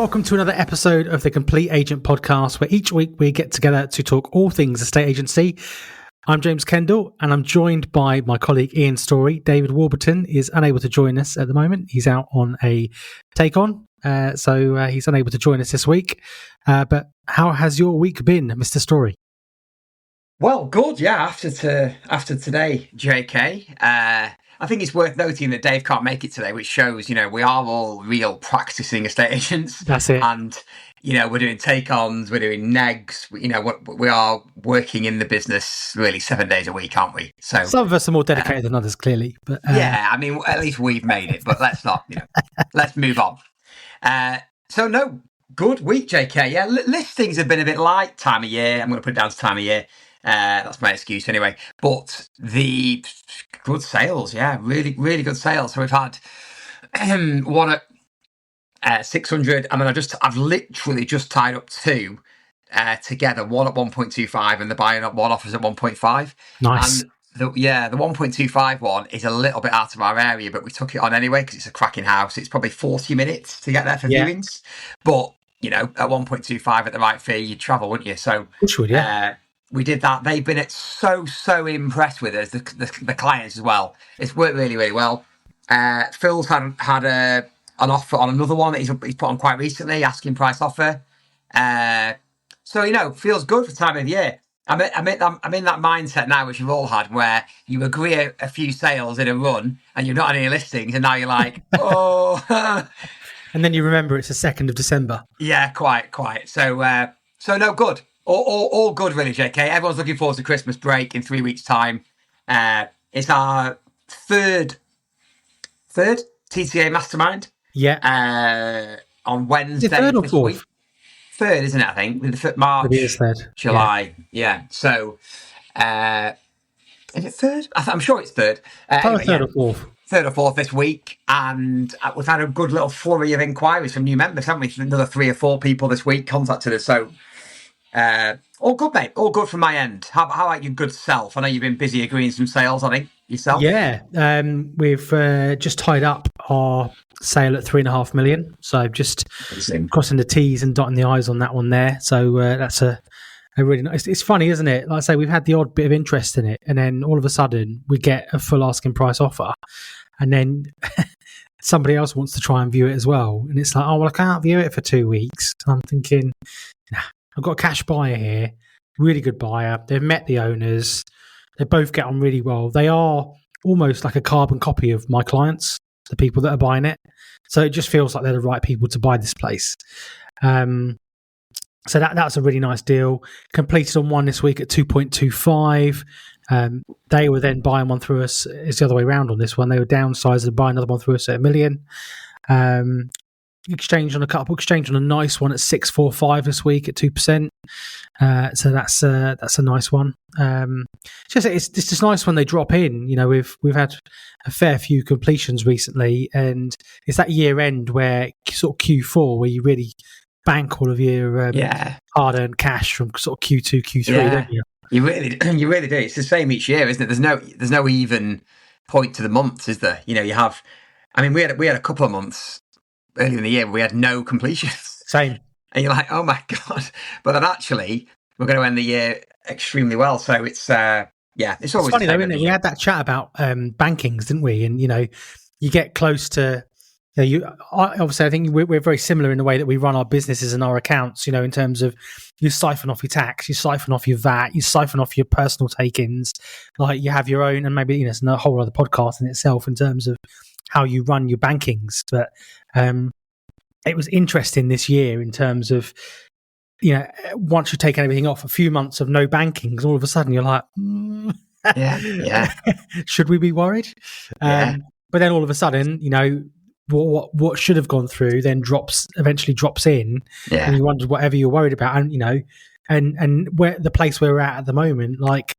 welcome to another episode of the Complete Agent Podcast, where each week we get together to talk all things estate agency. I'm James Kendall, and I'm joined by my colleague Ian Storey. David Warburton is unable to join us at the moment. He's out on a take-on, so he's unable to join us this week. But how has your week been, Mr. Storey? Well, good, yeah. After today, JK. I think it's worth noting that Dave can't make it today, which shows, we are all real practicing estate agents. That's it. And, we're doing take-ons, we're doing negs. We are working in the business really 7 days a week, aren't we? So some of us are more dedicated than others, clearly. But yeah, I mean, at least we've made it. But let's not, let's move on. So no, good week, JK. Yeah, listings have been a bit light time of year. I'm going to put it down to time of year. That's my excuse anyway. But the good sales, yeah, really, really good sales. So we've had one at 600, and then I've literally just tied up two together. One at 1.25, and the buying up one offers at 1.5. Nice. And the 1.25 one is a little bit out of our area, but we took it on anyway because it's a cracking house. It's probably 40 minutes to get there for viewings, but at 1.25 at the right fee, you'd travel, wouldn't you? So which would, yeah. We did that. They've been so impressed with us, the clients as well. It's worked really, really well. Phil's had an offer on another one that he's put on quite recently, asking price offer. So feels good for time of year. I'm in that mindset now, which you've all had, where you agree a few sales in a run and you're not on any listings, and now you're like, oh. And then you remember it's the 2nd of December. Yeah, quite. So no, good. All good, really, JK. Everyone's looking forward to Christmas break in 3 weeks' time. It's our third TTA mastermind. Yeah. On Wednesday. Third or fourth? Week. Third, isn't it? I think the March. It is third. July. Yeah. So, is it third? I'm sure it's third. Anyway, third or fourth. Third or fourth this week, and we've had a good little flurry of inquiries from new members, haven't we? Another 3 or 4 people this week contacted us. So. All good, mate. All good from my end. How about your good self? I know you've been busy agreeing some sales, I think, yourself. Yeah, we've just tied up our sale at 3.5 million. So just crossing the T's and dotting the I's on that one there. So that's a really nice. It's funny, isn't it? Like I say, we've had the odd bit of interest in it, and then all of a sudden we get a full asking price offer, and then somebody else wants to try and view it as well, and it's like, oh well, I can't view it for 2 weeks. And I'm thinking, nah. I've got a cash buyer here, really good buyer. They've met the owners. They both get on really well. They are almost like a carbon copy of my clients, the people that are buying it. So it just feels like they're the right people to buy this place. So that's a really nice deal. Completed on one this week at 2.25. They were then buying one through us. It's the other way around on this one. They were downsized and buying another one through us at 1 million. Exchange on a nice one at 645 this week at 2%. So that's a nice one. It's just nice when they drop in. We've had a fair few completions recently, and it's that year end where sort of Q4 where you really bank all of your hard earned cash from sort of Q2, Q3, don't you? You really do. It's the same each year, isn't it? There's no even point to the months, is there? You have. I mean, we had a couple of months earlier in the year we had no completions. Same. And you're like, oh my God. But then actually, we're going to end the year extremely well. So it's, it's always funny though, isn't it? We had that chat about bankings, didn't we? And, you get close to, obviously, I think we're very similar in the way that we run our businesses and our accounts, in terms of you siphon off your tax, you siphon off your VAT, you siphon off your personal take-ins. Like you have your own, and maybe, it's a whole other podcast in itself in terms of how you run your bankings. But it was interesting this year in terms of, once you've taken everything off, a few months of no bankings, all of a sudden you're like, should we be worried? But then all of a sudden, what should have gone through then eventually drops in, and you wonder whatever you're worried about, and and where the place where we're at the moment, like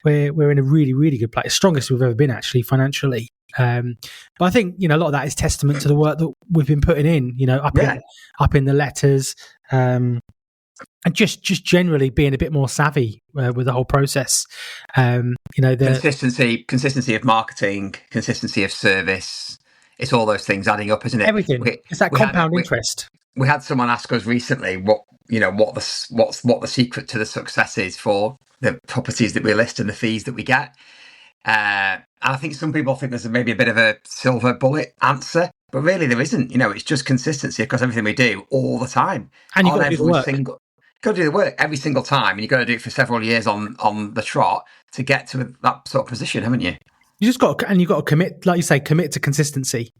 we're in a really, really good place, strongest we've ever been actually financially. But I think a lot of that is testament to the work that we've been putting in, up in the letters, and just generally being a bit more savvy with the whole process. The consistency of marketing, consistency of service. It's all those things adding up, isn't it? Everything. It's that compound interest. we had someone ask us recently what the secret to the success is for the properties that we list and the fees that we get. And I think some people think there's maybe a bit of a silver bullet answer, but really there isn't. It's just consistency across everything we do all the time. And you've got to do the work. Got to do the work every single time, and you've got to do it for several years on the trot to get to that sort of position, haven't you? You just got to, and you've got to commit, like you say, commit to consistency,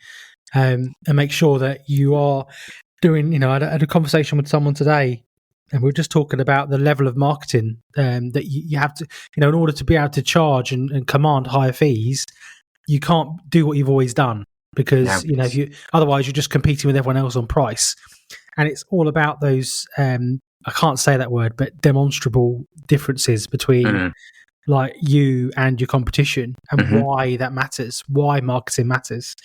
and make sure that you are doing. I had a conversation with someone today, and we were just talking about the level of marketing that you have to, in order to be able to charge and command higher fees, you can't do what you've always done because otherwise you're just competing with everyone else on price, and it's all about those. I can't say that word, but demonstrable differences between like you and your competition and why that matters, why marketing matters.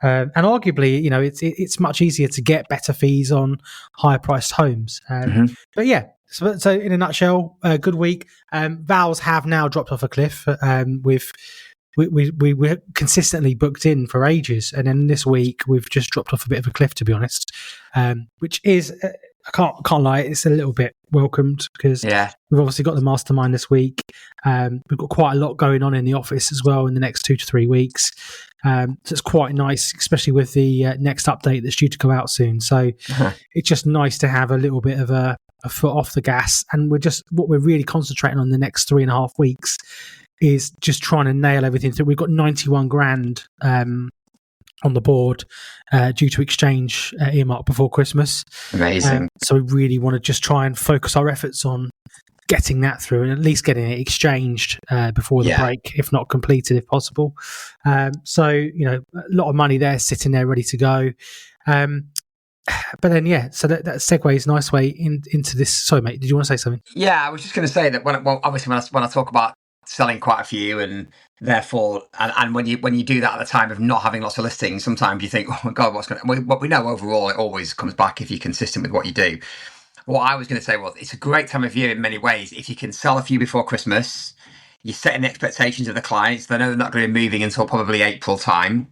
And arguably, it's much easier to get better fees on higher priced homes. But yeah, so in a nutshell, good week. Vals have now dropped off a cliff. We were consistently booked in for ages. And then this week we've just dropped off a bit of a cliff, to be honest, which is... I can't lie, it's a little bit welcomed because we've obviously got the mastermind this week. We've got quite a lot going on in the office as well in the next 2 to 3 weeks. So it's quite nice, especially with the next update that's due to go out soon. So it's just nice to have a little bit of a foot off the gas. And what we're really concentrating on the next 3.5 weeks is just trying to nail everything. So we've got 91 grand on the board due to exchange earmark before Christmas. Amazing. So we really want to just try and focus our efforts on getting that through and at least getting it exchanged before the break, if not completed, if possible. So, a lot of money there sitting there ready to go. But then, so that segues nice way into this. Sorry, mate, did you want to say something? Yeah, I was just going to say that obviously when I talk about selling quite a few and therefore and when you do that at the time of not having lots of listings, sometimes you think, oh my god, what we know overall, it always comes back if you're consistent with what you do. What I was going to say was it's a great time of year in many ways. If you can sell a few before Christmas, you're setting the expectations of the clients. They know they're not going to be moving until probably April time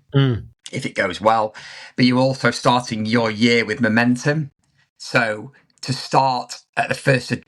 if it goes well, but you're also starting your year with momentum. So to start at the first of,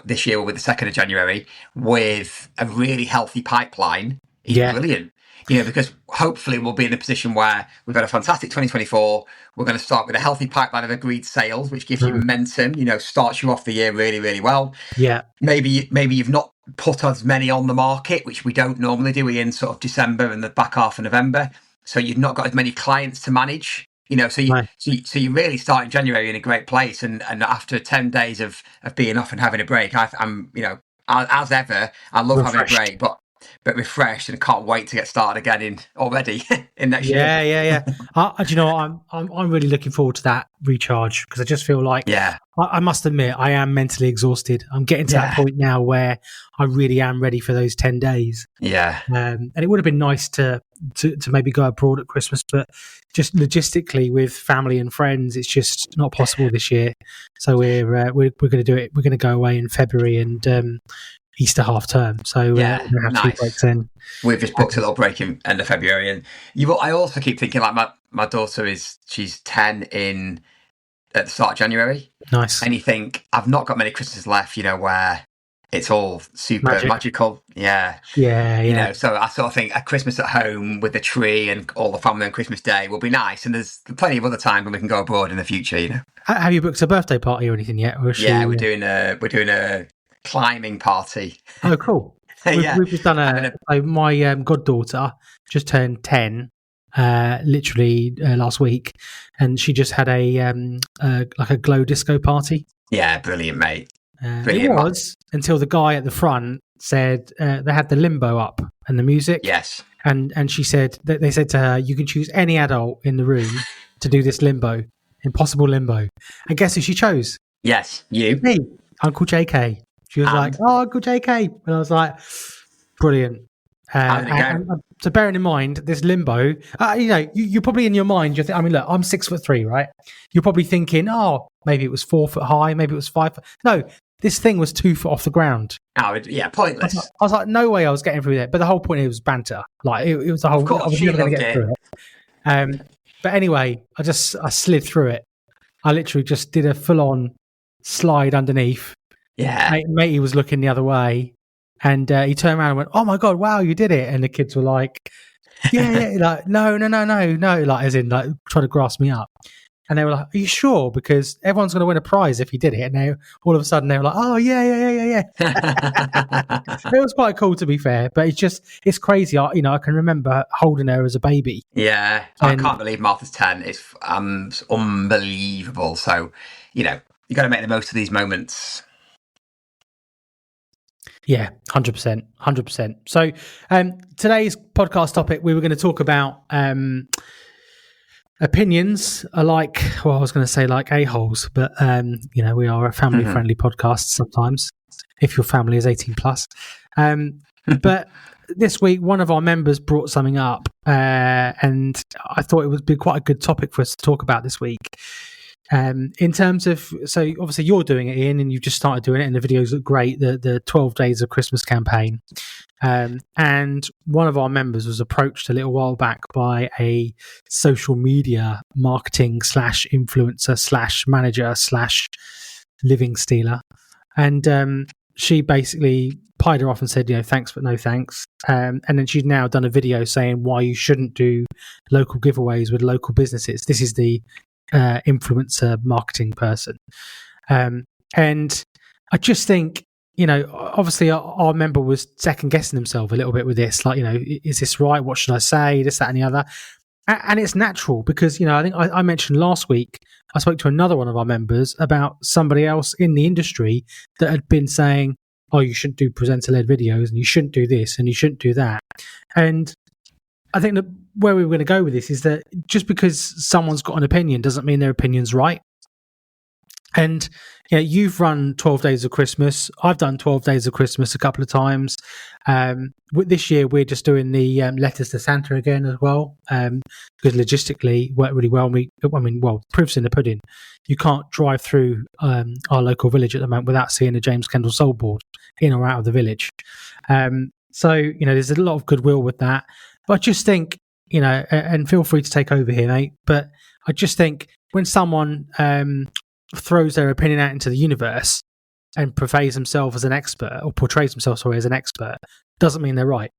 this year will be the 2nd of January with a really healthy pipeline is brilliant. Because hopefully we'll be in a position where we've got a fantastic 2024. We're going to start with a healthy pipeline of agreed sales, which gives you momentum, starts you off the year really, really well. Yeah. Maybe you've not put as many on the market, which we don't normally do. We're in sort of December and the back half of November. So you've not got as many clients to manage. So you really start in January in a great place, and after 10 days of being off and having a break, I'm as ever, I love refreshed. Having a break, but refreshed and can't wait to get started again in next year. Yeah. Do you know what? I'm really looking forward to that recharge because I just feel like I must admit I am mentally exhausted. I'm getting to that point now where I really am ready for those 10 days. Yeah. And it would have been nice to maybe go abroad at Christmas, but just logistically with family and friends, it's just not possible this year. So we're going to do it. We're going to go away in February and Easter half term. So we're going to have nice. 2 breaks in. We've just booked a little break in end of February, and I also keep thinking like my daughter she's 10 at the start of January. Nice. And you think I've not got many Christmases left, where it's all super magical. Yeah. So I sort of think a Christmas at home with the tree and all the family on Christmas Day will be nice. And there's plenty of other time when we can go abroad in the future. Have you booked a birthday party or anything yet? Or we're doing a climbing party. Oh, cool. We've just done my goddaughter just turned 10 literally last week, and she just had a glow disco party. Yeah, brilliant, mate. Brilliant. It was until the guy at the front said they had the limbo up and the music. Yes. And she said that they said to her, you can choose any adult in the room to do this impossible limbo. And guess who she chose? Yes, you. Me, Uncle JK. She was like, "Oh, Uncle JK," and I was like, "Brilliant." So bearing in mind this limbo, you're probably in your mind. You're thinking, look, I'm 6'3", right? You're probably thinking, oh, maybe it was 4 foot high, maybe it was 5 foot. No, this thing was 2 foot off the ground. Oh, yeah, pointless. I was like, no way, I was getting through that. But the whole point it was banter. Like it was the whole. Of course, I was never going to get through it. But anyway, I slid through it. I literally just did a full-on slide underneath. Yeah. Matey was looking the other way, and he turned around and went, "Oh my god, wow, you did it!" And the kids were like, "Yeah, like no, like as in like trying to grasp me up." And they were like, "Are you sure? Because everyone's going to win a prize if you did it." And now all of a sudden they were like, "Oh yeah." It was quite cool, to be fair, but it's crazy. I can remember holding her as a baby. Yeah, I can't believe Martha's 10. It's unbelievable. So, you got to make the most of these moments. Yeah, 100%. So, today's podcast topic, we were going to talk about opinions are like, well, I was going to say like a-holes, but we are a family-friendly podcast sometimes, if your family is 18 plus. But this week, one of our members brought something up, and I thought it would be quite a good topic for us to talk about this week. In terms of, so obviously you're doing it, Ian, and you've just started doing it, and the videos look great. The 12 Days of Christmas campaign, and one of our members was approached a little while back by a social media marketing / influencer / manager / living stealer, and she basically pied her off and said, thanks but no thanks. And then she's now done a video saying why you shouldn't do local giveaways with local businesses. This is the influencer marketing person, and I just think, obviously our member was second guessing himself a little bit with this, like, is this right, what should I say, this, that and the other. And it's natural because I think I mentioned last week I spoke to another one of our members about somebody else in the industry that had been saying, oh, you shouldn't do presenter-led videos and you shouldn't do this and you shouldn't do that. And I think that where we were going to go with this is that just because someone's got an opinion doesn't mean their opinion's right. And you've run 12 Days of Christmas. I've done 12 Days of Christmas a couple of times. This year we're just doing the letters to Santa again as well, because logistically it worked really well. Proof's in the pudding. You can't drive through our local village at the moment without seeing a James Kendall soul board in or out of the village. So there's a lot of goodwill with that. But I just think, and feel free to take over here, mate, but I just think when someone throws their opinion out into the universe and portrays themselves as an expert, as an expert, doesn't mean they're right.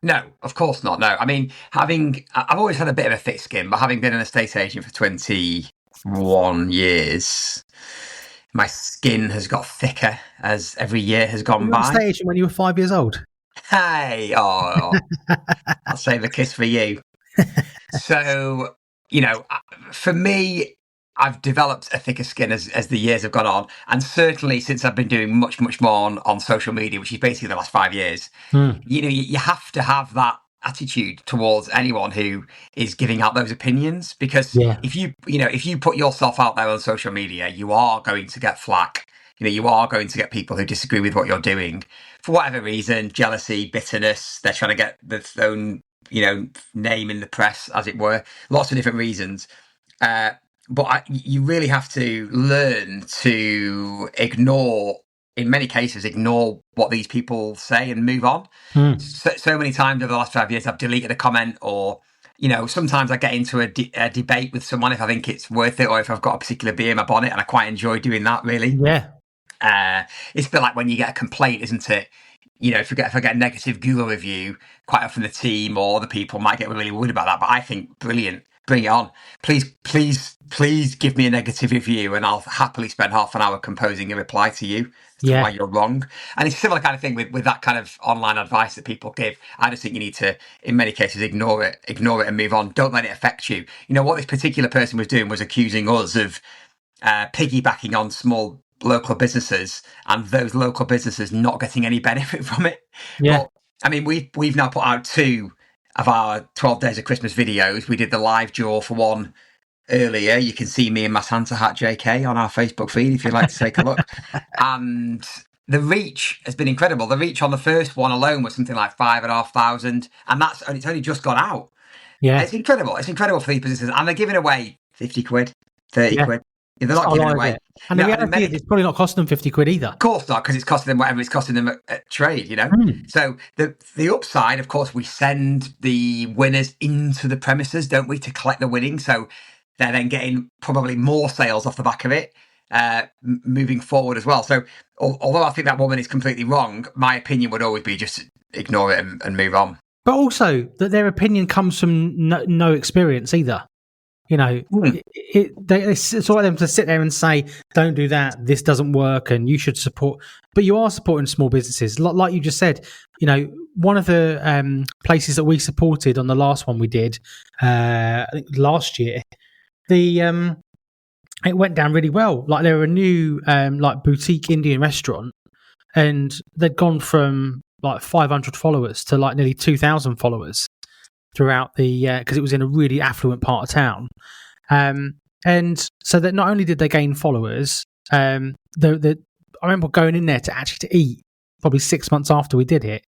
No, of course not. No, I mean, I've always had a bit of a thick skin, but having been an estate agent for 21 years, my skin has got thicker as every year has gone by. Estate agent when you were 5 years old? Hey, I'll save a kiss for you. So, for me, I've developed a thicker skin as the years have gone on. And certainly since I've been doing much, much more on social media, which is basically the last 5 years, you have to have that attitude towards anyone who is giving out those opinions, because if you put yourself out there on social media, you are going to get flack. You are going to get people who disagree with what you're doing for whatever reason, jealousy, bitterness. They're trying to get their own, name in the press, as it were. Lots of different reasons. But you really have to learn to in many cases, ignore what these people say and move on. So many times over the last 5 years, I've deleted a comment, or, sometimes I get into a debate with someone if I think it's worth it, or if I've got a particular bee in my bonnet, and I quite enjoy doing that, really. Yeah. It's a bit like when you get a complaint, isn't it? If I get a negative Google review, quite often the team or the people might get really worried about that. But I think, brilliant, bring it on. Please give me a negative review, and I'll happily spend half an hour composing a reply to you as to why you're wrong. And it's a similar kind of thing with that kind of online advice that people give. I just think you need to, in many cases, ignore it and move on. Don't let it affect you. What this particular person was doing was accusing us of piggybacking on small local businesses, and those local businesses not getting any benefit from it. But, I mean, we've now put out 2 of our 12 Days of Christmas videos. We did the live draw for one earlier. You can see me in my Santa hat, JK, on our Facebook feed if you'd like to take a look. And the reach has been incredible. The reach on the first one alone was something like 5,500, and it's only just gone out. Yeah, it's incredible. It's incredible for these businesses, and they're giving away 50 quid, 30 quid. They're not giving it away. And the reality is, it's probably not costing them 50 quid either. Of course not, because it's costing them whatever it's costing them at trade, So the upside, of course, we send the winners into the premises, don't we, to collect the winnings. So they're then getting probably more sales off the back of it moving forward as well. So although I think that woman is completely wrong, my opinion would always be just ignore it and move on. But also that their opinion comes from no experience either. You know, it's all right them to sit there and say, don't do that, this doesn't work, and you should support. But you are supporting small businesses. Like you just said, you know, one of the places that we supported on the last one we did, I think last year, it went down really well. Like, they were a new like boutique Indian restaurant, and they'd gone from like 500 followers to like nearly 2,000 followers throughout the because it was in a really affluent part of town, and so that not only did they gain followers, I remember going in there to eat probably 6 months after we did it,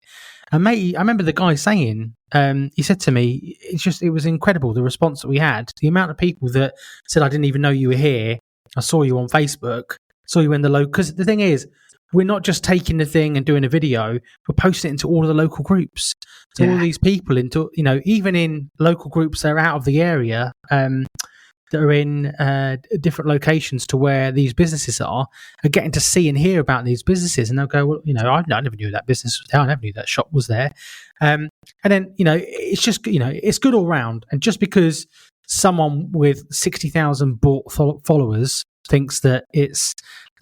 and mate, I remember the guy saying, he said to me, it was incredible the response that we had, the amount of people that said, I didn't even know you were here, I saw you on Facebook, saw you in the local. Because the thing is, we're not just taking the thing and doing a video, we're posting it into all of the local groups. So all these people into, you know, even in local groups that are out of the area, that are in different locations to where these businesses are getting to see and hear about these businesses. And they'll go, well, you know, I never knew that business was there. I never knew that shop was there. And then, you know, it's just, you know, it's good all round. And just because someone with 60,000 followers thinks that it's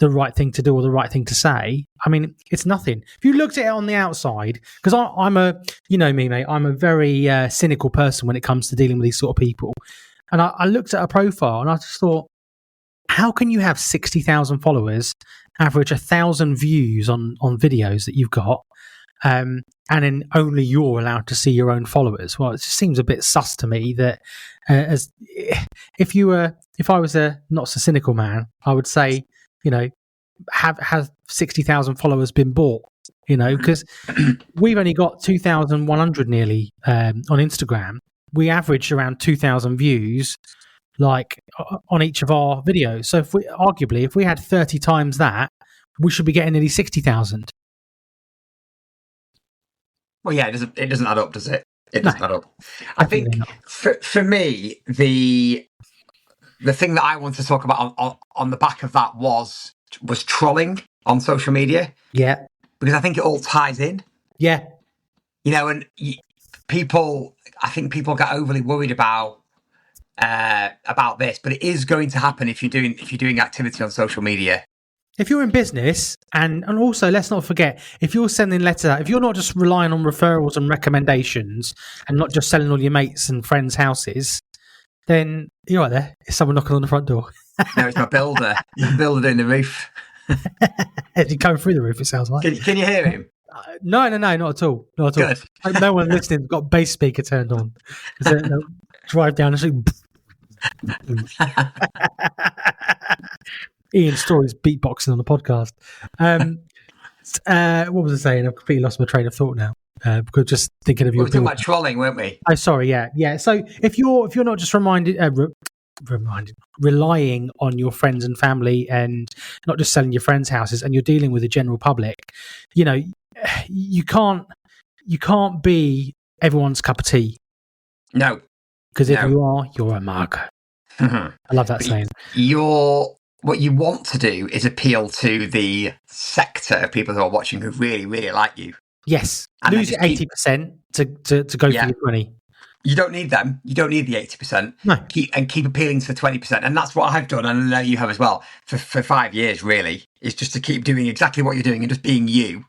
the right thing to do or the right thing to say, I mean, it's nothing. If you looked at it on the outside, because I'm you know me, mate, I'm a very cynical person when it comes to dealing with these sort of people. And I looked at her profile and I just thought, how can you have 60,000 followers, average 1,000 views on videos that you've got, and then only you're allowed to see your own followers? Well, it just seems a bit sus to me that if I was a not so cynical man, I would say, you know, have 60,000 followers been bought? You know, because we've only got 2,100 nearly on Instagram. We averaged around 2,000 views, like on each of our videos. So if we had 30 times that, we should be getting nearly 60,000. Well, yeah, it doesn't add up, does it? It doesn't add up. I think for me, the thing that I want to talk about on the back of that was trolling on social media. Yeah, because I think it all ties in. Yeah, you know, and I think people get overly worried about this, but it is going to happen if you're doing activity on social media. If you're in business, and also let's not forget, if you're sending letters, if you're not just relying on referrals and recommendations and not just selling all your mates and friends' houses, then you're right there. Is someone knocking on the front door? No, it's my builder. The builder doing the roof. Is he coming through the roof, it sounds like. Can you hear him? No, not at all. Not at all. No one listening got bass speaker turned on. Drive down the street. Ian Storey's beatboxing on the podcast. What was I saying? I've completely lost my train of thought now. Because just thinking of your. We were talking about trolling, weren't we? Oh, sorry. Yeah. So if you're not just relying on your friends and family and not just selling your friends' houses, and you're dealing with the general public, you know, you can't be everyone's cup of tea. No. Because if you are, you're a mug. I love that saying. What you want to do is appeal to the sector of people who are watching who really, really like you. Yes. And lose your 80% to go for your 20%. You don't need them. You don't need the 80%. No. Keep appealing to the 20%. And that's what I've done, and I know you have as well, for 5 years, really, is just to keep doing exactly what you're doing and just being you.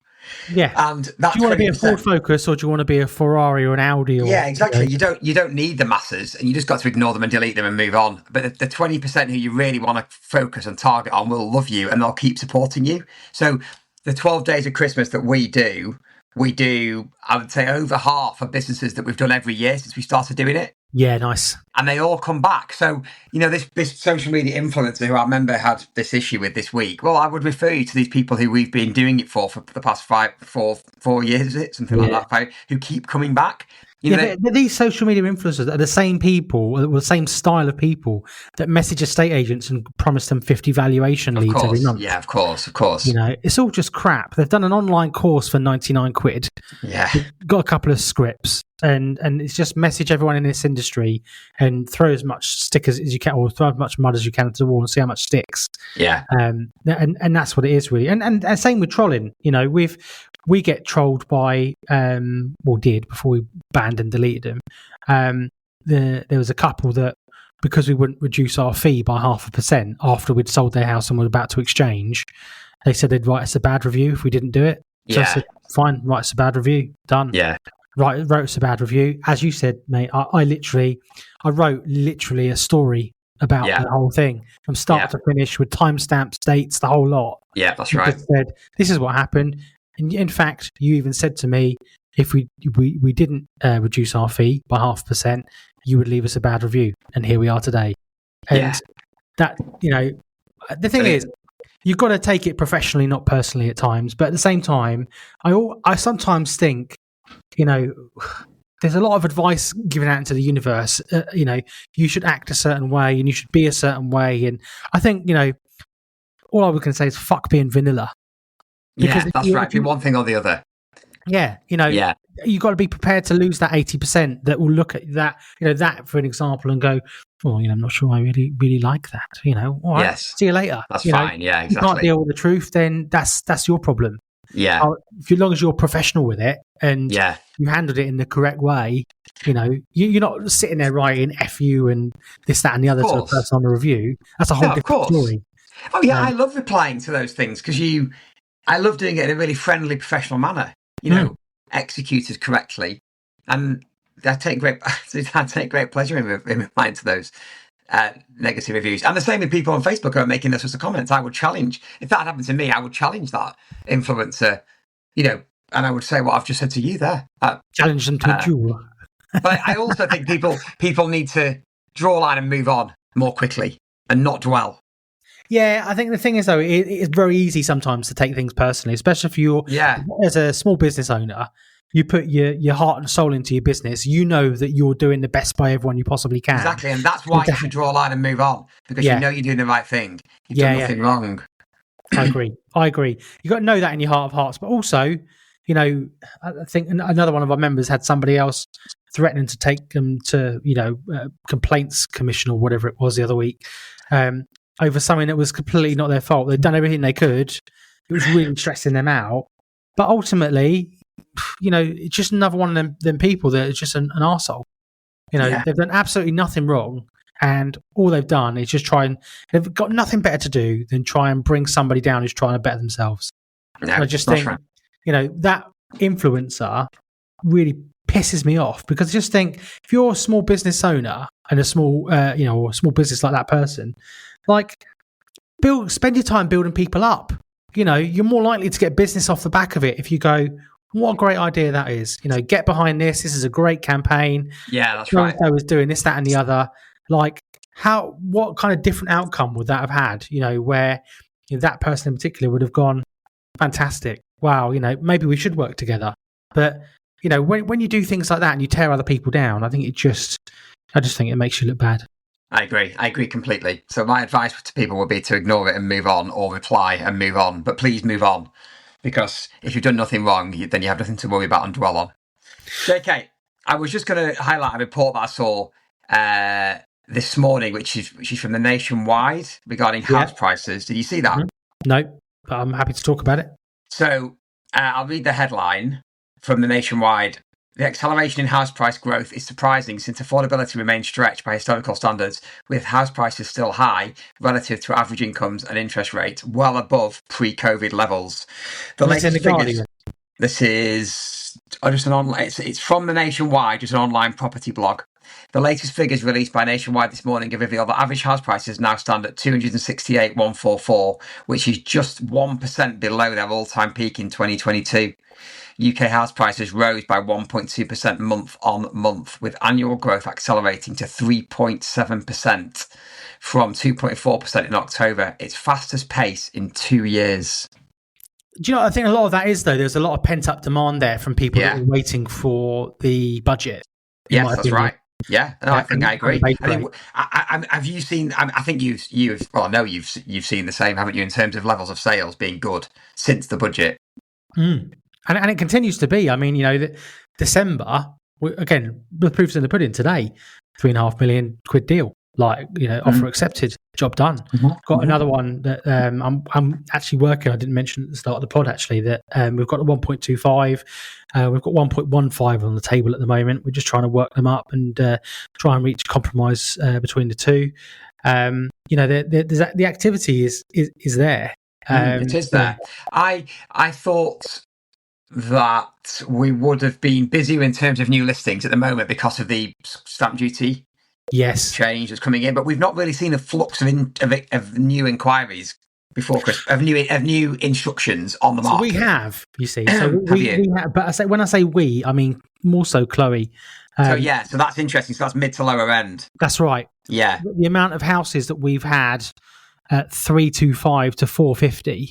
Yeah. And that's do you want to be a Ford Focus, or do you want to be a Ferrari or an Audi? Or, yeah, exactly. You don't need the masses, and you just got to ignore them and delete them and move on. But the 20% who you really want to focus and target on will love you, and they'll keep supporting you. So the 12 days of Christmas that we do, I would say, over half of businesses that we've done every year since we started doing it. Yeah, nice. And they all come back. So, you know, this social media influencer who I remember had this issue with this week, well, I would refer you to these people who we've been doing it for the past 4 years, is it? Something like that, who keep coming back. But these social media influencers are the same people, or the same style of people that message estate agents and promise them 50 valuation leads every month. Yeah, of course. You know, it's all just crap. They've done an online course for 99 quid. Yeah. Got a couple of scripts. and it's just message everyone in this industry and throw as much stickers as you can, or throw as much mud as you can to the wall and see how much sticks. Yeah. And that's what it is really. And same with trolling. You know, we get trolled by did before we banned and deleted them. There was a couple that, because we wouldn't reduce our fee by 0.5% after we'd sold their house and were about to exchange, they said they'd write us a bad review if we didn't do it. So I said, fine, write us a bad review. Done. Yeah. Wrote us a bad review. As you said, mate, I wrote literally a story about the whole thing from start to finish with timestamps, dates, the whole lot. Yeah, that's right. Just said, this is what happened. And in fact, you even said to me, if we didn't reduce our fee by 0.5%, you would leave us a bad review. And here we are today. And that, you know, the thing is, you've got to take it professionally, not personally at times. But at the same time, I sometimes think, you know, there's a lot of advice given out into the universe. You know, you should act a certain way and you should be a certain way. And I think, you know, all I was going to say is fuck being vanilla. Because that's right. Be one thing or the other. Yeah, you know, you've got to be prepared to lose that 80% that will look at that, you know, that for an example and go, well, you know, I'm not sure I really like that. You know, all right, see you later. That's If fine. Yeah, exactly. you can't deal with the truth, then that's your problem. Yeah. As long as you're professional with it and you handled it in the correct way, you know, you're not sitting there writing F you and this, that, and the other to a person on a review. That's a whole different story. Oh, yeah, I love replying to those things because I love doing it in a really friendly, professional manner, you know, executed correctly. And I take great pleasure in replying to those negative reviews. And the same with people on Facebook who are making those sorts of comments. I would challenge, if that happened to me, I would challenge that influencer, you know, and I would say what I've just said to you there. Challenge them to a duel. But I also think people need to draw a line and move on more quickly and not dwell. Yeah, I think the thing is, though, it's very easy sometimes to take things personally, especially if you're, as a small business owner, you put your heart and soul into your business. You know that you're doing the best by everyone you possibly can. Exactly, and that's why you should draw a line and move on, because you know you're doing the right thing. You've done nothing wrong. I agree. You've got to know that in your heart of hearts, but also, you know, I think another one of our members had somebody else threatening to take them to, you know, complaints commission or whatever it was the other week. Over something that was completely not their fault. They'd done everything they could. It was really stressing them out. But ultimately, you know, it's just another one of them people that is just an arsehole. You know, they've done absolutely nothing wrong. And all they've done is just they've got nothing better to do than try and bring somebody down who's trying to better themselves. Yeah, I just think, you know, that influencer really pisses me off, because I just think if you're a small business owner and a small, you know, or a small business like that person, like, spend your time building people up. You know, you're more likely to get business off the back of it if you go, what a great idea that is. You know, get behind this. This is a great campaign. Yeah, that's right. I was doing this, that, and the other. Like, what kind of different outcome would that have had? You know, where, you know, that person in particular would have gone, fantastic. Wow, you know, maybe we should work together. But, you know, when you do things like that and you tear other people down, I just think it makes you look bad. I agree completely. So my advice to people would be to ignore it and move on, or reply and move on. But please move on, because if you've done nothing wrong, then you have nothing to worry about and dwell on. JK, I was just going to highlight a report that I saw this morning, which is from the Nationwide regarding house prices. Did you see that? No, but I'm happy to talk about it. So I'll read the headline from the Nationwide. The acceleration in house price growth is surprising, since affordability remains stretched by historical standards, with house prices still high relative to average incomes and interest rates well above pre-COVID levels. The latest figures. This is just an online. It's from the Nationwide, just an online property blog. The latest figures released by Nationwide this morning have revealed that average house prices now stand at 268,144, which is just 1% below their all-time peak in 2022. UK house prices rose by 1.2% month on month, with annual growth accelerating to 3.7% from 2.4% in October, its fastest pace in 2 years. Do you know, I think a lot of that is, though, there's a lot of pent-up demand there from people that were waiting for the budget. Yes, that's right. Yeah, no, I think I agree. Have you seen? I think you've seen the same, haven't you, in terms of levels of sales being good since the budget? And it continues to be. I mean, you know, December again, the proof's in the pudding today. £3.5 million deal. Offer accepted, job done. Got another one that I'm actually working. I didn't mention at the start of the pod actually that we've got a 1.25. We've got 1.15 on the table at the moment. We're just trying to work them up and try and reach compromise between the two. The activity is there. It is there. I thought that we would have been busier in terms of new listings at the moment because of the stamp duty change that's coming in, but we've not really seen a flux of new inquiries before Christmas, of new instructions on the market. So we have, you see. So we have, but when I say we, I mean more so Chloe. So that's interesting. So that's mid to lower end. That's right. Yeah. The amount of houses that we've had at 325 to 450.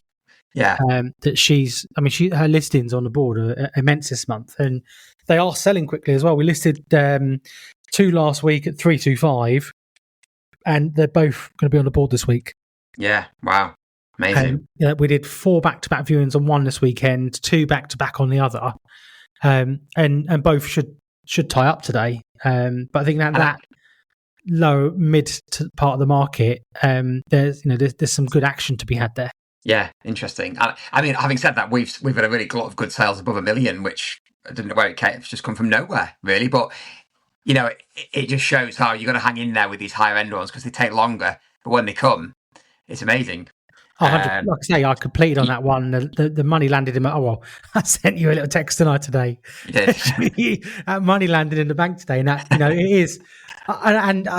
Yeah. Her listings on the board are immense this month, and they are selling quickly as well. We listed 2 last week at 325, and they're both going to be on the board this week. Yeah. Wow. Amazing. We did 4 back-to-back viewings on one this weekend, 2 back-to-back on the other, and both should tie up today. But I think that low mid to part of the market, there's some good action to be had there. Yeah, interesting. I mean, having said that, we've had a really lot of good sales above $1 million, which I didn't know where it came. It's just come from nowhere, really. But it just shows how you got to hang in there with these higher end ones because they take longer. But when they come, it's amazing. Like I say, I completed on that one. The money landed in I sent you a little text today. You did. Money landed in the bank today, and that it is, and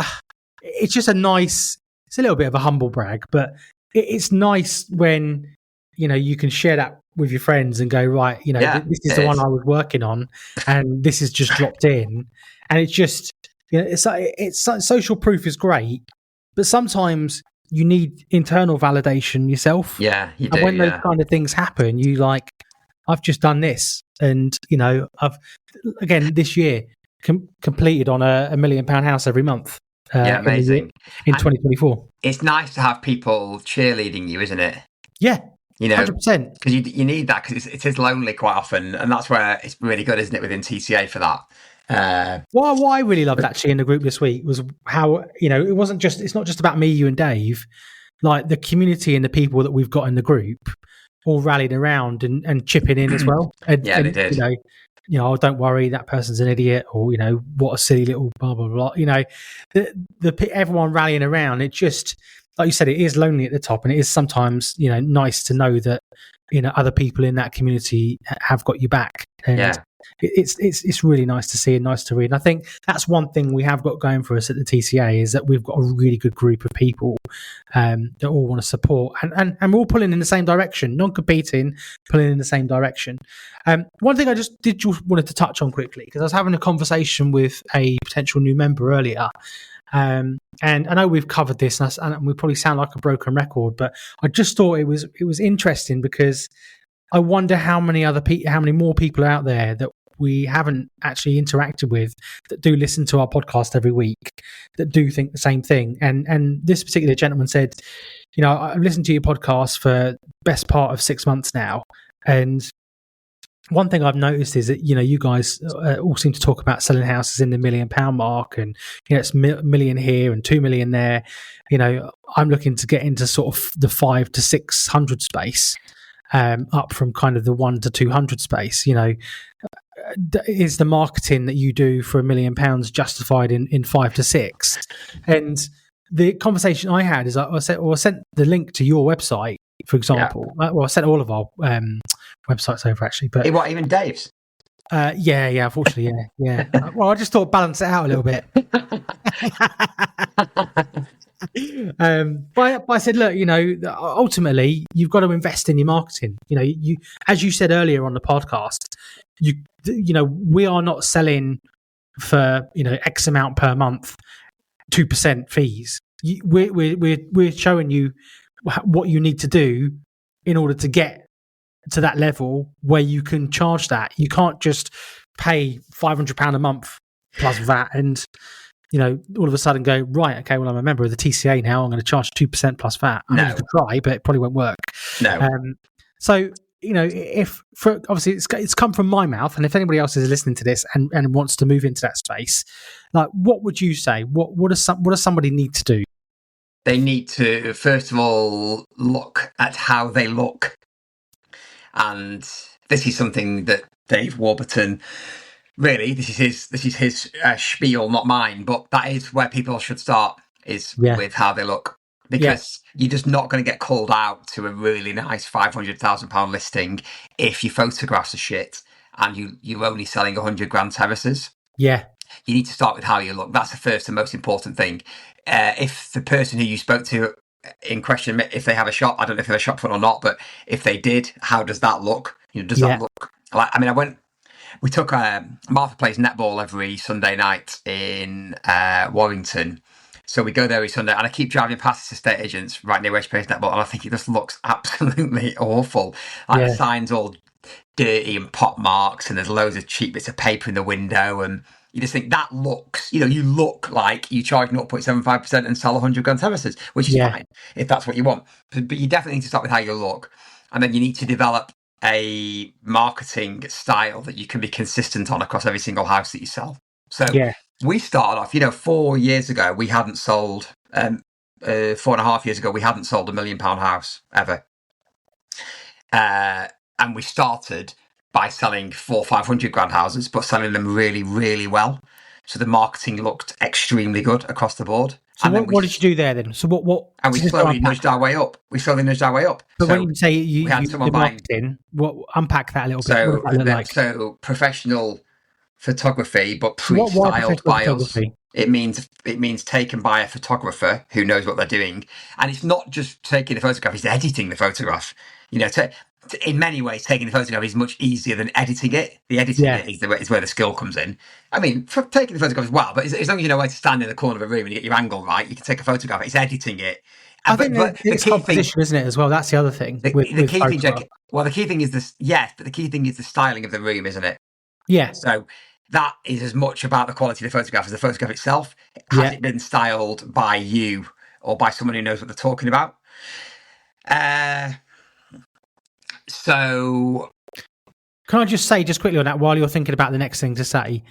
it's just a nice. It's a little bit of a humble brag, but it's nice when you can share that with your friends and go, right, this is the one I was working on, and this has just dropped in, and it's just it's social proof is great, but sometimes you need internal validation yourself. Yeah, you do. And when those kind of things happen, you I've just done this, and I've again this year completed on a £1 million house every month. Amazing. In 2024. It's nice to have people cheerleading you, isn't it? Yeah, 100%. Because you need that, because it is lonely quite often, and that's where it's really good, isn't it, within TCA for that. What I really loved actually in the group this week was how it's not just about me, you, and Dave. Like the community and the people that we've got in the group all rallied around and chipping in as well. And, they did. Don't worry, that person's an idiot, or what a silly little blah blah blah. Everyone rallying around. It just, like you said, it is lonely at the top, and it is sometimes nice to know that other people in that community have got you back. And it's really nice to see and nice to read. And I think that's one thing we have got going for us at the TCA is that we've got a really good group of people that all want to support, and we're all pulling in the same direction, non-competing, pulling in the same direction. One thing I just wanted to touch on quickly, because I was having a conversation with a potential new member earlier. And I know we've covered this, and we probably sound like a broken record, but I just thought it was interesting because I wonder how many more people out there that we haven't actually interacted with that do listen to our podcast every week that do think the same thing. And this particular gentleman said, I've listened to your podcast for best part of 6 months now, and one thing I've noticed is that you guys all seem to talk about selling houses in the £1 million mark, and it's million here and 2 million there. I'm looking to get into sort of the 500 to 600 space, up from kind of the 1 to 200 space. Is the marketing that you do for £1 million justified in 5 to 6? And the conversation I had is I sent the link to your website, for example. Well, I sent all of our websites over actually, but what, even Dave's? Unfortunately, yeah. Well, I just thought balance it out a little bit. But I said, look, ultimately you've got to invest in your marketing. You, as you said earlier on the podcast, we are not selling for X amount per month, 2% fees. We're showing you what you need to do in order to get to that level where you can charge that. You can't just pay £500 a month plus VAT and all of a sudden go, right, okay, well, I'm a member of the TCA now, I'm going to charge 2% plus VAT. I mean, you could try, but it probably won't work. No. So if for obviously it's come from my mouth, and if anybody else is listening to this and wants to move into that space, like, what would you say? What does somebody need to do? They need to, first of all, look at how they look. And this is something that Dave Warburton, really, this is his spiel, not mine, but that is where people should start, is with how they look. Because you're just not going to get called out to a really nice £500,000 listing if your photographs are shit and you're only selling 100 grand terraces. Yeah. You need to start with how you look. That's the first and most important thing. If the person who you spoke to in question, if they have a shop, I don't know if they have a shop front or not, but if they did, how does that look? Does that look like, we took Martha plays netball every Sunday night in Warrington. So we go there every Sunday, and I keep driving past the estate agents right near where she plays netball, and I think it just looks absolutely awful. Like the sign's all dirty and pot marks, and there's loads of cheap bits of paper in the window, and you just think that looks, you look like you charge 0.75% and sell 100 grand terraces, which is fine if that's what you want. But you definitely need to start with how you look, and then you need to develop a marketing style that you can be consistent on across every single house that you sell. So we started off, 4 years ago, we hadn't sold, 4.5 years ago, we hadn't sold £1 million house ever. And we started by selling 400-500 grand houses, but selling them really, really well. So the marketing looked extremely good across the board. So what did you do there then? So what? And we slowly nudged our way up. But when you say you had someone marketing, unpack that a little bit. What does that look like? So professional photography, but pre-styled by us. It means taken by a photographer who knows what they're doing, and it's not just taking the photograph; it's editing the photograph. In many ways, taking the photograph is much easier than editing it. The editing it is where the skill comes in. For taking the photograph as well, but as long as you know where to stand in the corner of a room and you get your angle right, you can take a photograph. It's editing it. I think it's composition, isn't it, as well? That's the other thing. The key thing, Jake, the key thing is this. Yes, but the key thing is the styling of the room, isn't it? Yeah. So that is as much about the quality of the photograph as the photograph itself. Has it been styled by you or by someone who knows what they're talking about? So, can I just say quickly on that while you're thinking about the next thing to say?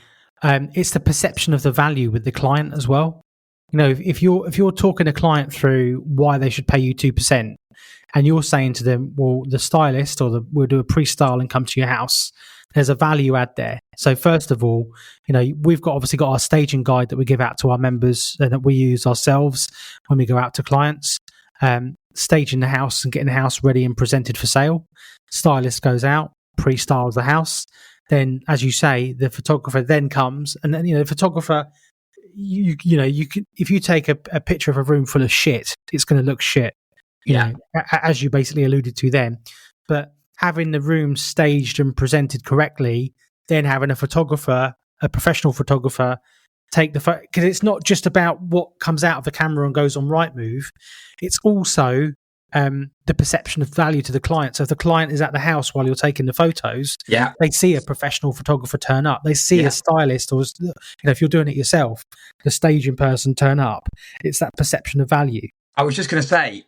It's the perception of the value with the client as well. If you're talking a client through why they should pay you 2%, and you're saying to them, well, the stylist we'll do a pre-style and come to your house, there's a value add there. So first of all, we've obviously got our staging guide that we give out to our members and that we use ourselves when we go out to clients. Staging the house and getting the house ready and presented for sale. Stylist goes out, pre-styles the house. Then, as you say, the photographer then comes, and then the photographer, you can, if you take a picture of a room full of shit, it's going to look shit. As you basically alluded to then. But having the room staged and presented correctly, then having a professional photographer, take the photo, because it's not just about what comes out of the camera and goes on Rightmove. It's also the perception of value to the client. So if the client is at the house while you're taking the photos, they see a professional photographer turn up. They see a stylist, or if you're doing it yourself, the staging person turn up. It's that perception of value. I was just going to say,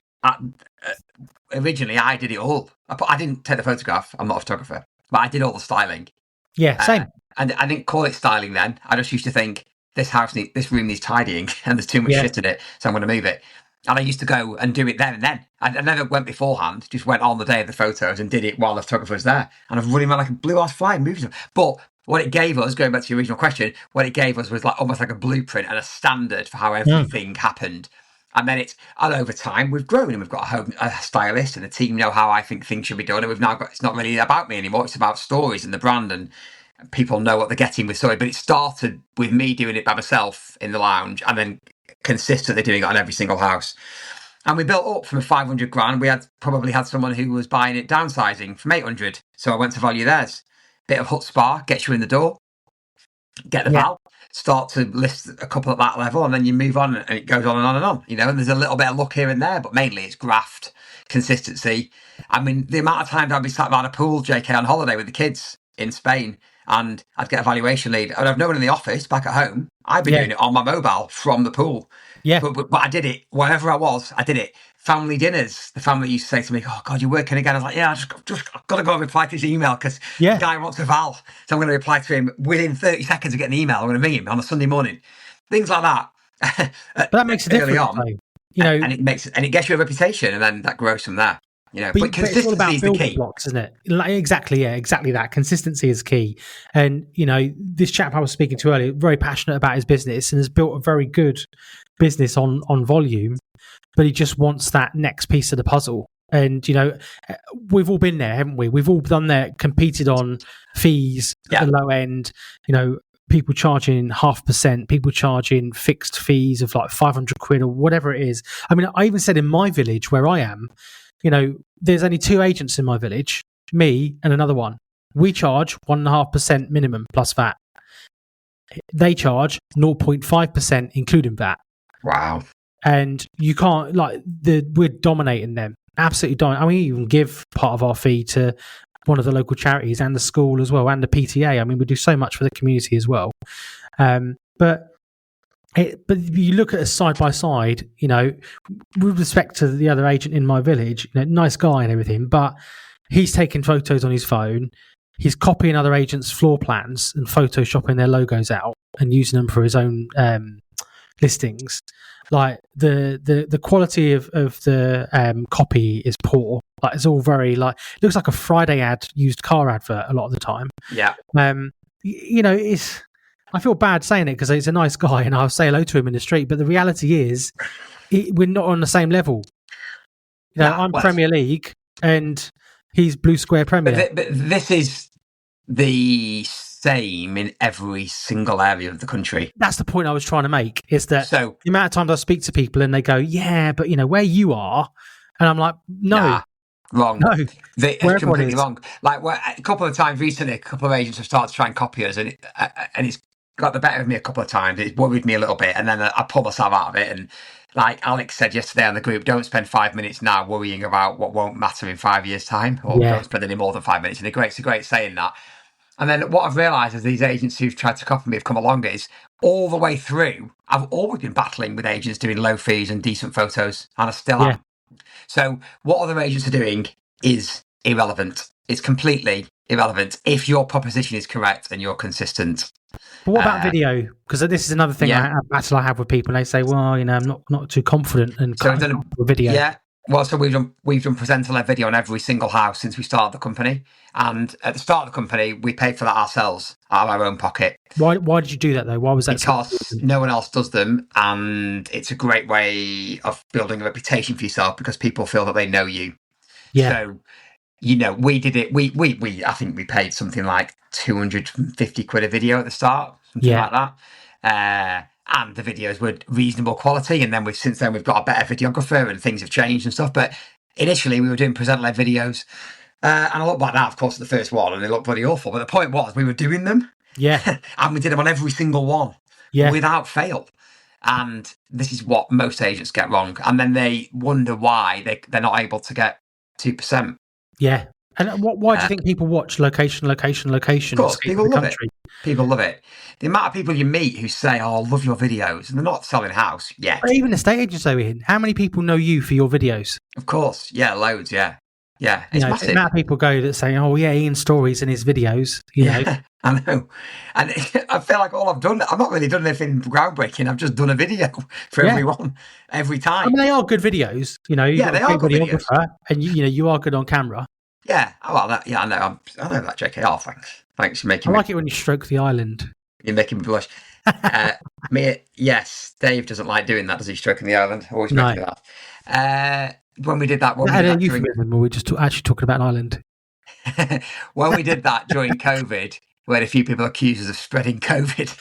originally I did it all. I didn't take the photograph. I'm not a photographer, but I did all the styling. Yeah, same. And I didn't call it styling then. I just used to think, this room needs tidying and there's too much shit in it, so I'm going to move it. And I used to go and do it then and then. I never went beforehand, just went on the day of the photos and did it while the photographer was there. And I was running around like a blue-ass fly moving them. But what it gave us, going back to your original question, what it gave us was almost like a blueprint and a standard for how everything happened. And then over time, we've grown and we've got a stylist and a team know how I think things should be done. And we've now got, it's not really about me anymore. It's about stories and the brand, and people know what they're getting with Story. But it started with me doing it by myself in the lounge and then consistently doing it on every single house. And we built up from 500 grand. We probably had someone who was buying it downsizing from 800. So I went to value theirs. Bit of chutzpah, gets you in the door, get the val, start to list a couple at that level, and then you move on and it goes on and on and on, and there's a little bit of luck here and there, but mainly it's graft, consistency. The amount of times I'd be sat around a pool, JK, on holiday with the kids in Spain, and I'd get a valuation lead, and I've no one in the office back at home, I've been doing it on my mobile from the pool. Yeah. But I did it wherever I was. I did it. Family dinners. The family used to say to me, "Oh God, you're working again." I was like, "Yeah, I've got to go and reply to his email because the guy wants a Val, so I'm going to reply to him within 30 seconds of getting the email. I'm going to ring him on a Sunday morning." Things like that. But that makes a difference, and it gets you a reputation, and then that grows from there. But consistency it's all about is the key. Blocks, isn't it? Exactly that. Consistency is key. And this chap I was speaking to earlier, very passionate about his business and has built a very good business on volume, but he just wants that next piece of the puzzle. And we've all been there, haven't we? We've all done that, competed on fees at the low end. People charging 0.5%, people charging fixed fees of like 500 quid or whatever it is. I mean, I even said in my village where I am, there's only 2 agents in my village, me and another one. We charge 1.5% minimum plus VAT. They charge 0.5% including VAT. Wow. And you can't, we're dominating them. Absolutely dominating. I mean, we even give part of our fee to one of the local charities and the school as well, and the PTA. I mean, we do so much for the community as well. But you look at us side by side, with respect to the other agent in my village, nice guy and everything, but he's taking photos on his phone. He's copying other agents' floor plans and photoshopping their logos out and using them for his own listings. Like the quality of the copy is poor. Like it's all very it looks like a Friday used car advert a lot of the time. Yeah. It's. I feel bad saying it because he's a nice guy and I'll say hello to him in the street. But the reality is, we're not on the same level. I'm Premier League and he's Blue Square Premier. But this is the same in every single area of the country. That's the point I was trying to make. Is that the amount of times I speak to people and they go, "Yeah, but where you are," and I'm like, "No." Nah. Wrong. No, it's completely wrong. Like a couple of times recently, a couple of agents have started to try and copy us, and it's got the better of me a couple of times. It worried me a little bit, and then I pulled myself out of it. And like Alex said yesterday on the group, don't spend 5 minutes now worrying about what won't matter in 5 years' time, or don't spend any more than 5 minutes. And it's a great saying that. And then what I've realised is these agents who've tried to copy me have come along is all the way through, I've always been battling with agents doing low fees and decent photos, and I still am. So what other agents are doing is irrelevant. It's completely irrelevant if your proposition is correct and you're consistent. But what about video? Because this is another thing I have with people. They say, "Well, I'm not too confident and so with video." Yeah. Well, so we've done presenter-led video on every single house since we started the company. And at the start of the company, we paid for that ourselves out of our own pocket. Why did you do that though? Why was that? Because no one else does them, and it's a great way of building a reputation for yourself because people feel that they know you. Yeah. So, we did it. We I think we paid something like 250 quid a video at the start, something like that. And the videos were reasonable quality. And then since then we've got a better videographer and things have changed and stuff. But initially we were doing presenter-led videos. And I look back now, of course, at the first one, and they look bloody awful. But the point was we were doing them. Yeah. And we did them on every single one. Yeah. Without fail. And this is what most agents get wrong. And then they wonder why they're not able to get 2%. Yeah. And why do you think people watch location? Of course, people love it. People love it. The amount of people you meet who say, "Oh, I love your videos," and they're not selling a house yet. But even estate agents, though, Ian, how many people know you for your videos? Of course, loads, yeah. It's massive. The amount of people go that say, "Oh, yeah, Ian Storey's in his videos." I know. And I feel like all I've done, I've not really done anything groundbreaking. I've just done a video for everyone every time. I mean, they are good videos. They are good videos, and you are good on camera. Yeah, well, I know. I know that, JK. Oh, thanks for making. I like it when you stroke the island. You're making me blush. Yes, Dave doesn't like doing that, does he? Stroking the island, always making that. When we did that, we're just actually talking about an island. When we did that during COVID, we had a few people accused us of spreading COVID.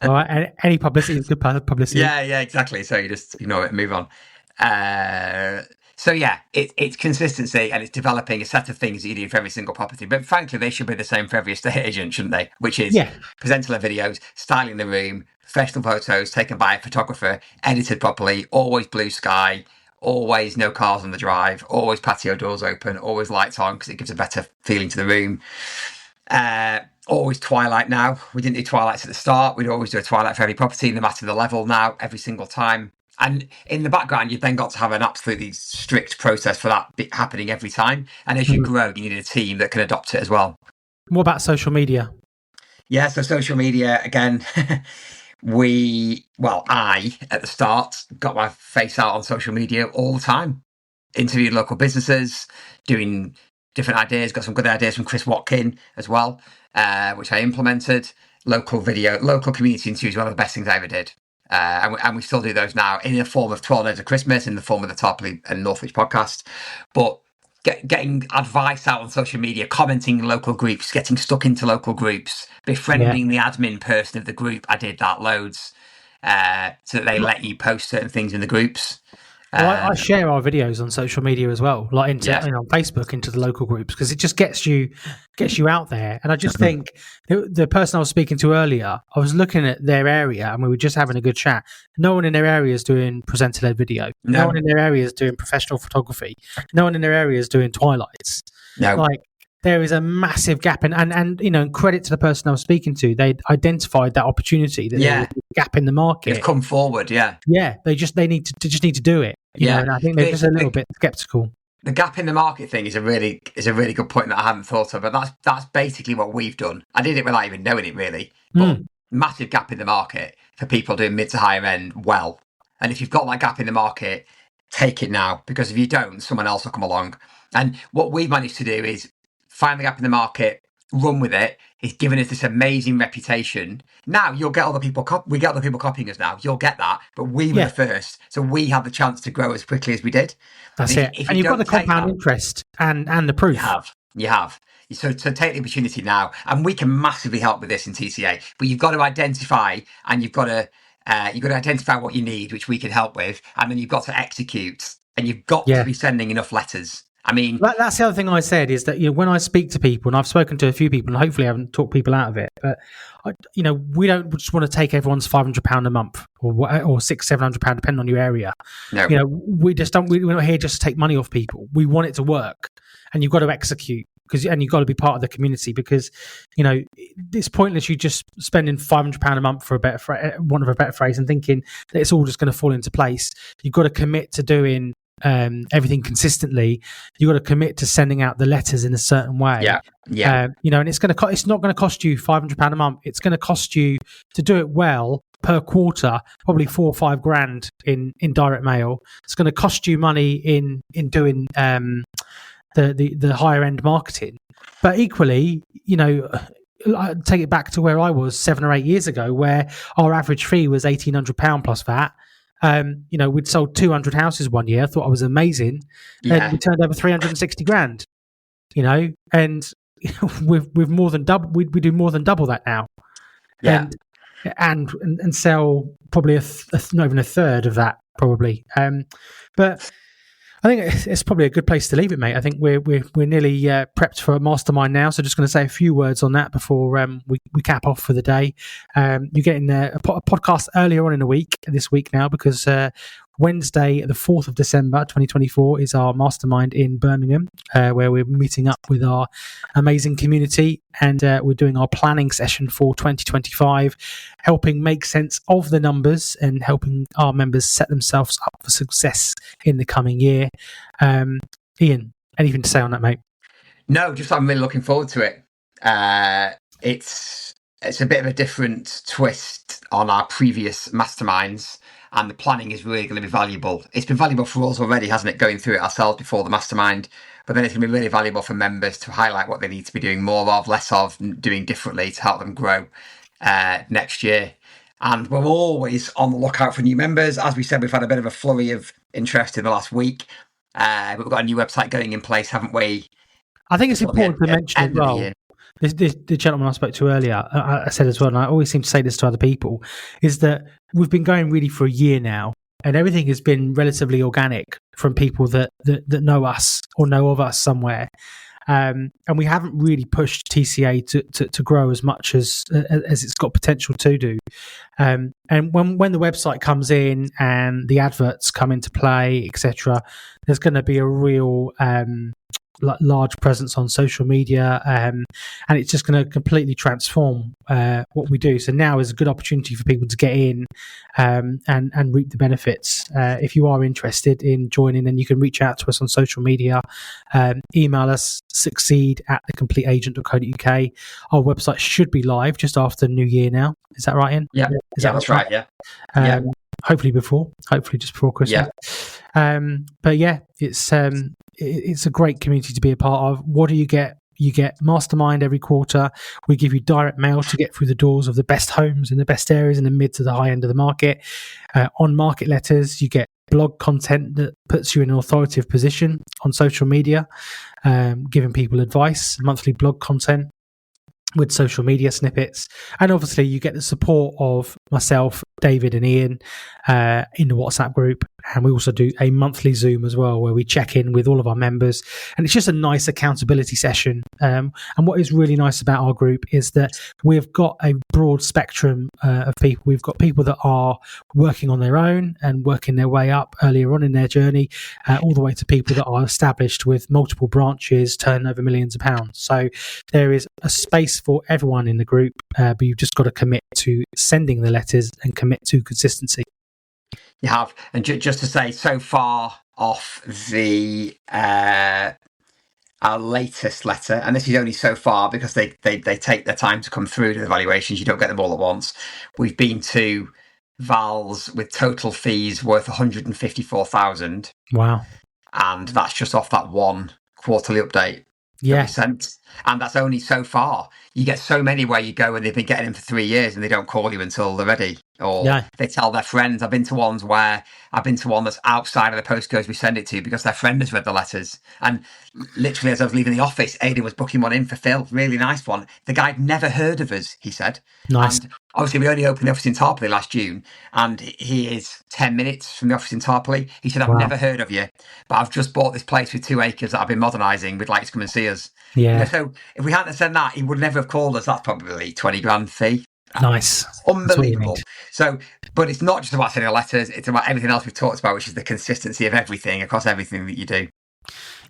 All right, any publicity is good publicity. Yeah, exactly. So you just ignore it and move on. So it's consistency, and it's developing a set of things that you do for every single property. But frankly, they should be the same for every estate agent, shouldn't they? Which is presenter videos, styling the room, professional photos taken by a photographer, edited properly, always blue sky, always no cars on the drive, always patio doors open, always lights on because it gives a better feeling to the room. always Twilight now. We didn't do Twilights at the start. We'd always do a Twilight for every property, no matter the level now, every single time. And in the background, you've then got to have an absolutely strict process for that happening every time. And as you grow, you need a team that can adopt it as well. What about social media? Yeah, so social media, again, I, at the start, got my face out on social media all the time. Interviewed local businesses, doing different ideas, got some good ideas from Chris Watkin as well, which I implemented. Local community interviews, one of the best things I ever did. And we still do those now in the form of 12 Days of Christmas, in the form of the Tarpley and Northwich podcast. But getting advice out on social media, commenting in local groups, getting stuck into local groups, befriending the admin person of the group. I did that loads, so that they let you post certain things in the groups. Well, I share our videos on social media as well, like on Facebook into the local groups, because it just gets you out there. And I just think the person I was speaking to earlier, I was looking at their area and we were just having a good chat. No one in their area is doing presenter-led video. No one in their area is doing professional photography. No one in their area is doing Twilights. No. Like, there is a massive gap, and credit to the person I was speaking to. They identified that opportunity, that there was a gap in the market. They've come forward, they just need to do it. And I think they're just a little bit skeptical. The gap in the market thing is a really good point that I hadn't thought of, but that's basically what we've done. I did it without even knowing it, really. But massive gap in the market for people doing mid to higher end well. And if you've got that gap in the market, take it now, because if you don't, someone else will come along. And what we've managed to do is find the gap in the market, run with it. It's given us this amazing reputation. Now you'll get other people. We get other people copying us now. You'll get that, but we were the first, so we had the chance to grow as quickly as we did. That's it. And you've got the compound interest and the proof. You have. So take the opportunity now, and we can massively help with this in TCA. But you've got to identify, and you've got to identify what you need, which we can help with, and then you've got to execute, and you've got to be sending enough letters. I mean, that's the other thing I said, is that when I speak to people, and I've spoken to a few people, and hopefully I haven't talked people out of it, but we don't just want to take everyone's £500 a month or £600-700, depending on your area. No, we just don't. We're not here just to take money off people. We want it to work, and you've got to execute, and you've got to be part of the community, because it's pointless you just spending £500 a month, for want of a better phrase, and thinking that it's all just going to fall into place. You've got to commit to doing everything consistently. You've got to commit to sending out the letters in a certain way. And it's going to it's not going to cost you £500 a month. It's going to cost you, to do it well, per quarter, probably $4 or $5 grand in direct mail. It's going to cost you money in doing the higher end marketing. But equally, I take it back to where I was 7 or 8 years ago, where our average fee was £1,800 plus VAT. We'd sold 200 houses one year. I thought I was amazing. And we turned over 360 grand, and we've more than double. We do more than double that now. And sell probably not even a third of that, probably. But I think it's probably a good place to leave it, mate. I think we're nearly prepped for a mastermind now, so just going to say a few words on that before we cap off for the day. You're getting a podcast earlier on in the week, this week now, because Wednesday, the 4th of December 2024, is our mastermind in Birmingham, where we're meeting up with our amazing community, and we're doing our planning session for 2025, helping make sense of the numbers and helping our members set themselves up for success in the coming year. Ian, anything to say on that, mate? No, just I'm really looking forward to it. It's a bit of a different twist on our previous masterminds, and the planning is really going to be valuable. It's been valuable for us already, hasn't it, going through it ourselves before the mastermind, but then it's going to be really valuable for members to highlight what they need to be doing more of, less of, doing differently to help them grow next year. And we're always on the lookout for new members. As we said, we've had a bit of a flurry of interest in the last week, but we've got a new website going in place, haven't we? I think it's important to mention as well. The gentleman I spoke to earlier, I said as well, and I always seem to say this to other people, is that we've been going really for a year now, and everything has been relatively organic from people that know us or know of us somewhere. And we haven't really pushed TCA to grow as much as it's got potential to do. And when the website comes in and the adverts come into play, etc., there's going to be a real large presence on social media, and it's just going to completely transform what we do. So now is a good opportunity for people to get in and reap the benefits. If you are interested in joining, then you can reach out to us on social media, email us succeed@thecompleteagent.co.uk. Our website should be live just after New Year now. Is that right, Ian? Yeah, that's right. Yeah. Hopefully just before Christmas. But yeah, it's a great community to be a part of. What do you get? You get Mastermind every quarter. We give you direct mail to get through the doors of the best homes in the best areas in the mid to the high end of the market. On market letters, you get blog content that puts you in an authoritative position on social media, giving people advice, monthly blog content with social media snippets, and obviously you get the support of myself, David and Ian in the WhatsApp group, and we also do a monthly Zoom as well where we check in with all of our members, and it's just a nice accountability session. And what is really nice about our group is that we've got a broad spectrum of people. We've got people that are working on their own and working their way up earlier on in their journey, all the way to people that are established with multiple branches, turning over millions of pounds. So there is a space for everyone in the group, but you've just got to commit to sending the letters and commit to consistency. You have, and just to say, so far off the our latest letter, and this is only so far because they take their time to come through to the valuations. You don't get them all at once. We've been to vals with total fees worth 154,000. Wow! And that's just off that one quarterly update. Yeah. Sent. And that's only so far. You get so many where you go and they've been getting them for 3 years and they don't call you until they're ready, or they tell their friends. I've been to one that's outside of the postcodes we send it to because their friend has read the letters. And literally, as I was leaving the office, Aidan was booking one in for Phil. Really nice one. The guy'd never heard of us, he said. Nice. And obviously, we only opened the office in Tarpley last June, and he is 10 minutes from the office in Tarpley. He said, I've never heard of you, but I've just bought this place with 2 acres that I've been modernising. We'd like to come and see us. Yeah. So if we hadn't said that, he would never have called us. That's probably 20 grand fee. Nice. Unbelievable. So, but it's not just about sending letters, it's about everything else we've talked about, which is the consistency of everything across everything that you do.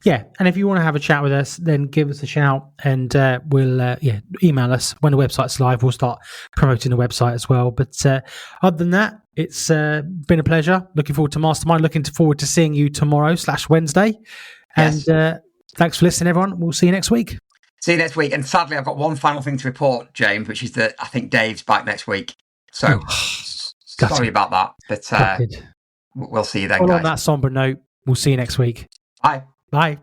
Yeah, and if you want to have a chat with us, then give us a shout, and we'll email us when the website's live. We'll start promoting the website as well. But other than that, it's been a pleasure. Looking forward to Mastermind. Looking forward to seeing you tomorrow/Wednesday. Yes. And thanks for listening, everyone. We'll see you next week. See you next week. And sadly, I've got one final thing to report, James, which is that I think Dave's back next week. So sorry about that, but we'll see you then, guys. On that somber note, we'll see you next week. Bye. Bye.